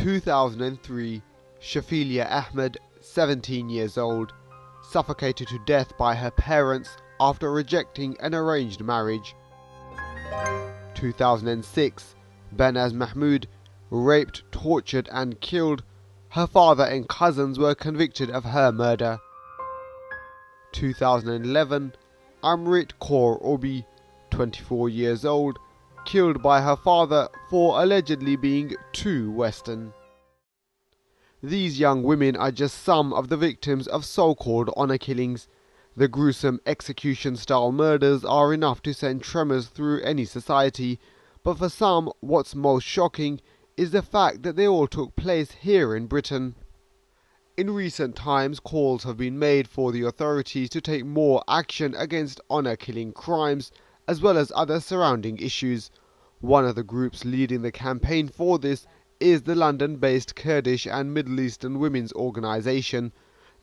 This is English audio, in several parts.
2003, Shafilia Ahmed, 17 years old, suffocated to death by her parents after rejecting an arranged marriage. 2006, Banaz Mahmood, raped, tortured and killed. Her father and cousins were convicted of her murder. 2011, Amrit Kaur Obi, 24 years old, killed by her father for allegedly being too Western. These young women are just some of the victims of so-called honour killings. The gruesome execution-style murders are enough to send tremors through any society, but for some, what's most shocking is the fact that they all took place here in Britain. In recent times, calls have been made for the authorities to take more action against honour-killing crimes, as well as other surrounding issues. One of the groups leading the campaign for this is the London-based Kurdish and Middle Eastern Women's Organisation.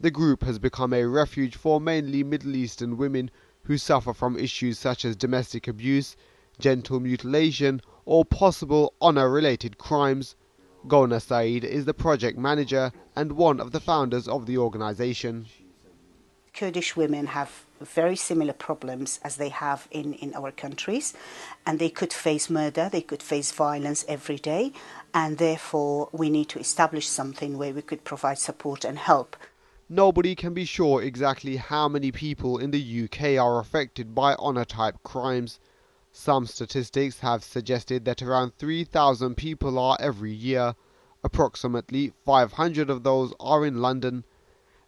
The group has become a refuge for mainly Middle Eastern women who suffer from issues such as domestic abuse, genital mutilation, or possible honour-related crimes. Gona Saeed is the project manager and one of the founders of the organisation. Kurdish women have very similar problems as they have in our countries, and they could face murder, they could face violence every day, and therefore we need to establish something where we could provide support and help. Nobody can be sure exactly how many people in the UK are affected by honour-type crimes. Some statistics have suggested that around 3,000 people are every year. Approximately 500 of those are in London.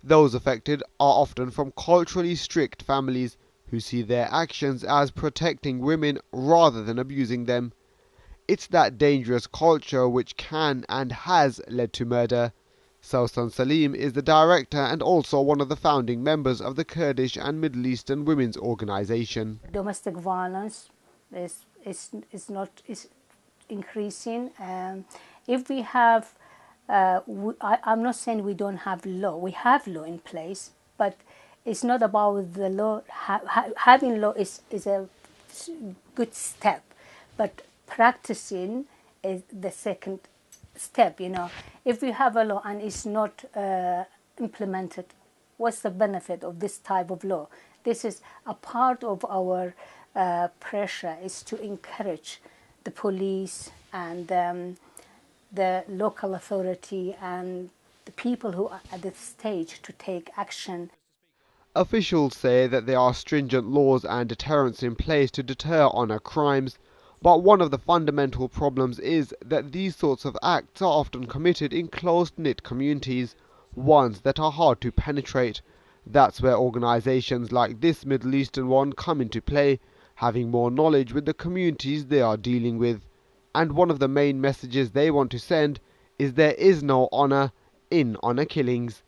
Those affected are often from culturally strict families who see their actions as protecting women rather than abusing them. It's that dangerous culture which can and has led to murder. Sausan Salim is the director and also one of the founding members of the Kurdish and Middle Eastern Women's Organisation. Domestic violence is increasing. If we have, I'm not saying we don't have law. We have law in place, but it's not about the law. Having law is a good step, but practicing is the second step. You know, if we have a law and it's not implemented, what's the benefit of this type of law? This is a part of our pressure is to encourage the police and the local authority and the people who are at this stage to take action. Officials say that there are stringent laws and deterrents in place to deter honour crimes, but one of the fundamental problems is that these sorts of acts are often committed in close-knit communities, ones that are hard to penetrate. That's where organisations like this Middle Eastern one come into play, having more knowledge with the communities they are dealing with. And one of the main messages they want to send is there is no honour in honour killings.